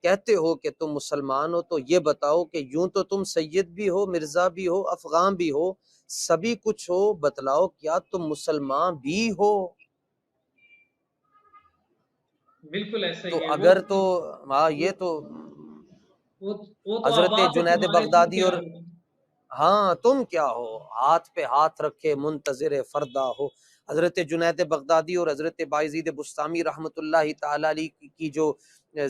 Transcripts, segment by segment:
کہتے ہو کہ تم مسلمان ہو تو یہ بتاؤ کہ یوں تو تم سید بھی ہو، مرزا بھی ہو، افغان بھی ہو، سبھی کچھ ہو، بتلاؤ کیا تم مسلمان بھی ہو؟ بالکل ایسا تو ہی ہے وہ اگر تو یہ تو وہ وہ تو حضرت آبا تو جنید تمہارے تم بغدادی کیا اور ہو۔ ہاں تم کیا ہو، ہاتھ پہ ہاتھ رکھے منتظر فردا ہو۔ حضرت جنید بغدادی اور حضرت بایزید بستامی رحمۃ اللہ تعالی علیہ کی جو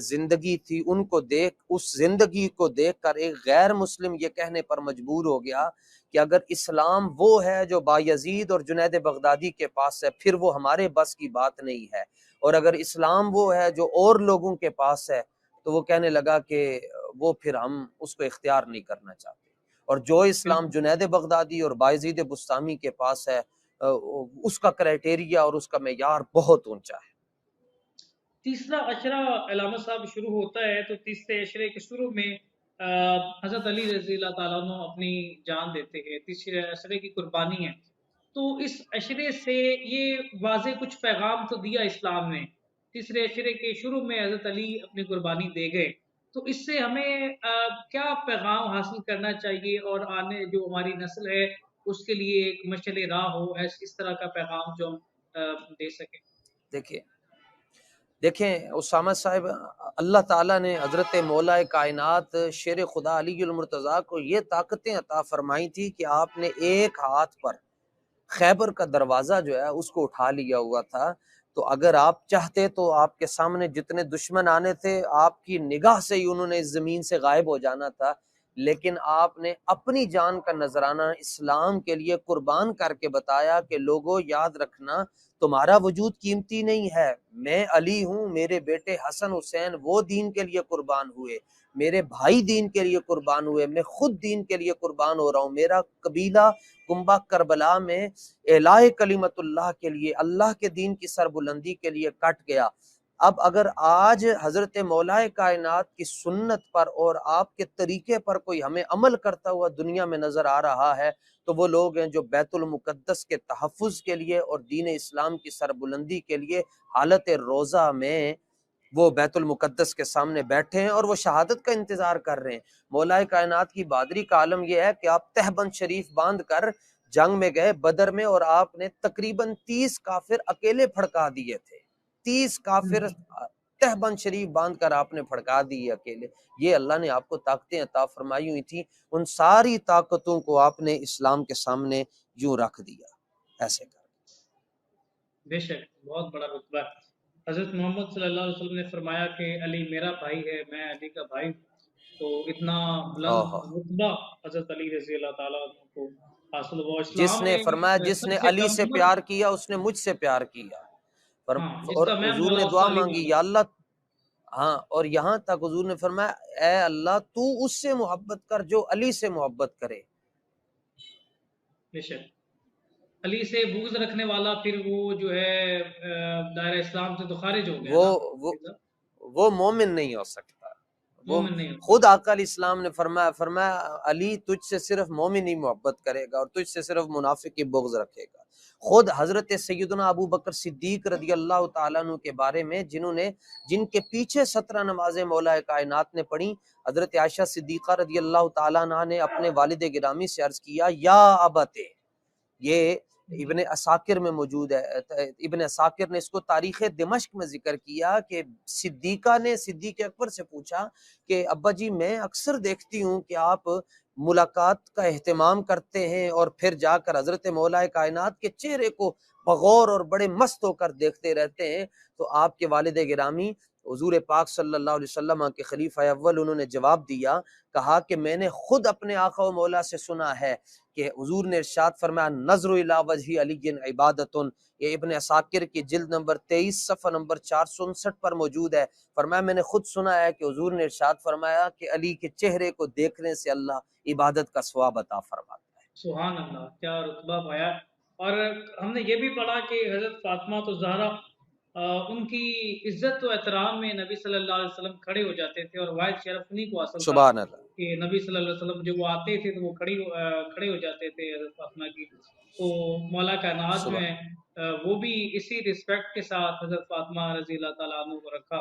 زندگی تھی، ان کو دیکھ، اس زندگی کو دیکھ کر ایک غیر مسلم یہ کہنے پر مجبور ہو گیا کہ اگر اسلام وہ ہے جو بایزید اور جنید بغدادی کے پاس ہے، پھر وہ ہمارے بس کی بات نہیں ہے، اور اگر اسلام وہ ہے جو اور لوگوں کے پاس ہے تو وہ کہنے لگا کہ وہ پھر ہم اس کو اختیار نہیں کرنا چاہتے۔ اور جو اسلام بالکل جنید بغدادی اور بایزید بستامی کے پاس ہے، اس کا کرائٹیریا اور اس کا معیار بہت اونچا ہے۔ تیسرا عشرہ علامہ صاحب شروع ہوتا ہے تو تیسرے عشرے کے شروع میں حضرت علی رضی اللہ تعالیٰ عنہ اپنی جان دیتے ہیں، تیسرے عشرے کی قربانی ہے۔ تو اس عشرے سے یہ واضح کچھ پیغام تو دیا اسلام نے، تیسرے عشرے کے شروع میں حضرت علی اپنی قربانی دے گئے، تو اس سے ہمیں کیا پیغام حاصل کرنا چاہیے اور آنے جو ہماری نسل ہے اس کے لیے ایک مشعل راہ ہو، اس طرح کا پیغام جو ہم دے سکیں؟ دیکھیں دیکھیں اسامہ صاحب، اللہ تعالیٰ نے حضرت مولا کائنات شیر خدا علی المرتضیٰ کو یہ طاقتیں عطا فرمائی تھی کہ آپ نے ایک ہاتھ پر خیبر کا دروازہ جو ہے اس کو اٹھا لیا ہوا تھا۔ تو اگر آپ چاہتے تو آپ کے سامنے جتنے دشمن آنے تھے، آپ کی نگاہ سے ہی انہوں نے اس زمین سے غائب ہو جانا تھا، لیکن آپ نے اپنی جان کا نذرانہ اسلام کے لیے قربان کر کے بتایا کہ لوگوں یاد رکھنا، تمہارا وجود قیمتی نہیں ہے، میں علی ہوں، میرے بیٹے حسن حسین وہ دین کے لیے قربان ہوئے، میرے بھائی دین کے لیے قربان ہوئے، میں خود دین کے لیے قربان ہو رہا ہوں، میرا قبیلہ کنبہ کربلا میں اعلاء کلمت اللہ کے لیے، اللہ کے دین کی سربلندی کے لیے کٹ گیا۔ اب اگر آج حضرت مولا کائنات کی سنت پر اور آپ کے طریقے پر کوئی ہمیں عمل کرتا ہوا دنیا میں نظر آ رہا ہے تو وہ لوگ ہیں جو بیت المقدس کے تحفظ کے لیے اور دین اسلام کی سربلندی کے لیے حالت روزہ میں وہ بیت المقدس کے سامنے بیٹھے ہیں اور وہ شہادت کا انتظار کر رہے ہیں۔ مولا کائنات کی بہادری کا عالم یہ ہے کہ آپ تہبند شریف باندھ کر جنگ میں گئے بدر میں، اور آپ نے تقریباً 30 کافر اکیلے پھڑکا دیے تھے، 30 کافر تہبند شریف باندھ کر آپ نے پھڑکا دیے اکیلے۔ یہ اللہ نے آپ کو طاقتیں عطا فرمائی ہوئی تھیں، ان ساری طاقتوں کو آپ نے اسلام کے سامنے یوں رکھ دیا ایسے کر۔ بے شک بہت بڑا رتبہ ہے۔ حضرت محمد صلی اللہ علیہ وسلم نے فرمایا کہ علی میرا بھائی ہے، میں علی کا بھائی ہوں۔ تو اتنا ہاں بلند ہاں، رتبہ حضرت علی رضی اللہ تعالیٰ عنہ کو حاصل ہوا۔ جس اسلام نے میں فرمایا جس سب نے سے علی کم سے عمر، پیار کیا اس نے مجھ سے پیار کیا، ہاں جس اور کا میں حضور مولا نے اس دعا کا علی مانگی، مولا۔ یا اللہ، ہاں، اور یہاں تک حضور نے فرمایا اے اللہ تو اس سے محبت کر جو علی سے محبت کرے۔ بے شک علی سے بغض رکھنے والا پھر وہ جو ہے دائرہ اسلام سے تو خارج ہو گیا وہ نا، وہ وہ مومن نہیں ہو سکتا۔ وہ مومن نہیں ہوتا۔ خود آقا علیہ السلام نے فرمایا علی تجھ سے صرف مومن ہی محبت کرے گا اور تجھ سے صرف منافق ہی بغض رکھے گا۔ خود حضرت سیدنا ابو بکر صدیق رضی اللہ تعالیٰ عنہ کے بارے میں جن کے پیچھے 17 نمازیں مولا کائنات نے پڑھی، حضرت عائشہ صدیقہ رضی اللہ تعالیٰ عنہ نے اپنے والد گرامی سے عرض کیا یا ابتے، یہ ابن اساکر میں موجود ہے، ابن اساکر نے اس کو تاریخ دمشق میں ذکر کیا کہ صدیقہ نے صدیق اکبر سے پوچھا کہ ابا جی میں اکثر دیکھتی ہوں کہ آپ ملاقات کا اہتمام کرتے ہیں اور پھر جا کر حضرت مولا کائنات کے چہرے کو بغور اور بڑے مست ہو کر دیکھتے رہتے ہیں، تو آپ کے والد گرامی حضور پاک صلی اللہ علیہ وسلم کے خلیفہ اول انہوں نے جواب دیا، کہا کہ میں نے خود اپنے آقا و مولا سے سنا ہے کہ حضور نے ارشاد فرمایا نظر الی وجہ علی عبادت، یہ ابن عساکر کی جلد نمبر 23 صفحہ نمبر 459 پر موجود ہے۔ فرمایا میں نے خود سنا ہے کہ حضور نے ارشاد فرمایا کہ علی کے چہرے کو دیکھنے سے اللہ عبادت کا ثواب عطا فرماتا ہے۔ سبحان اللہ، کیا رتبہ پایا۔ اور ہم نے یہ بھی پڑھا کہ حضرت فاطمہ تو زہرا ان کی عزت و احترام میں نبی صلی اللہ علیہ وسلم کھڑے ہو جاتے تھے، اور واحد شرف انہیں کو حاصل تھا سبحان اللہ، کہ نبی صلی اللہ علیہ وسلم جب وہ آتے تھے تو وہ کھڑے ہو جاتے تھے حضرت فاطمہ کی۔ تو مولا کائنات جو سبحان ہیں وہ بھی اسی رسپیکٹ کے ساتھ حضرت فاطمہ رضی اللہ تعالیٰ عنہ کو رکھا۔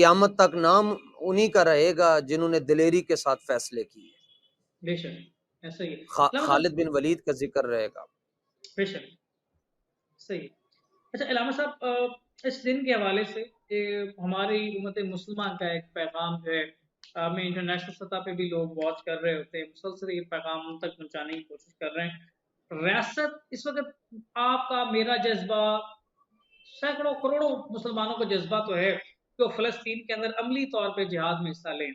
قیامت تک نام انہی کا رہے گا جنہوں نے دلیری کے ساتھ فیصلے کیے. بے شک ایسا ہی ہے علامہ صاحب. خالد بن ولید کا ذکر رہے گا. بے شک صحیح. اچھا علامہ صاحب اس دن کے حوالے سے ہماری امت مسلمہ کا ایک پیغام جو ہے ہمیں انٹرنیشنل سطح پہ بھی لوگ واچ کر رہے ہوتے ہیں، مسلسل یہ پیغام ان تک پہنچانے کی کوشش کر رہے ہیں. ریاست اس وقت آپ کا میرا جذبہ سینکڑوں کروڑوں مسلمانوں کا جذبہ تو ہے کہ وہ فلسطین کے اندر عملی طور پہ جہاد میں حصہ لیں.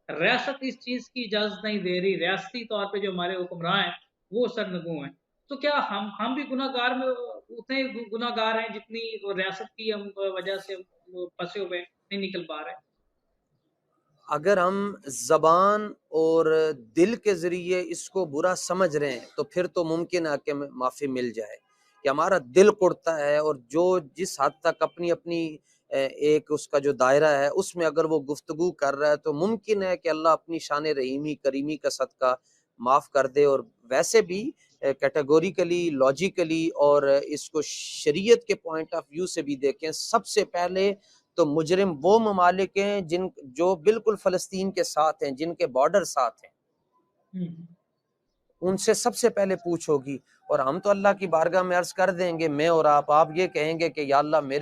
ریاست اس چیز کی اجازت نہیں دے رہی، ریاستی طور پہ جو ہمارے حکمراں ہیں وہ سرنگوں ہیں. تو کیا ہم بھی گناہ گار میں اتنے گناہ گار ہیں جتنی ریاست کی ہم وجہ سے پھنسے ہوئے ہیں، نہیں نکل پا رہے؟ اگر ہم زبان اور دل کے ذریعے اس کو برا سمجھ رہے ہیں تو پھر تو ممکن ہے کہ معافی مل جائے، کہ ہمارا دل قڑتا ہے اور جو جس حد تک اپنی ایک اس کا جو دائرہ ہے اس میں اگر وہ گفتگو کر رہا ہے تو ممکن ہے کہ اللہ اپنی شان رحیمی کریمی کا صدقہ معاف کر دے. اور ویسے بھی کیٹیگوریکلی لاجیکلی اور اس کو شریعت کے پوائنٹ آف ویو سے بھی دیکھیں، سب سے پہلے تو مجرم وہ ممالک ہیں جو بالکل فلسطین کے ساتھ ہیں، جن کے بارڈر ساتھ ہیں، ان سے سب سے پہلے پوچھ ہوگی. اور ہم تو اللہ کی بارگاہ میں عرض کر دیں گے، میں اور آپ یہ کہیں گے کہ یا اللہ میرے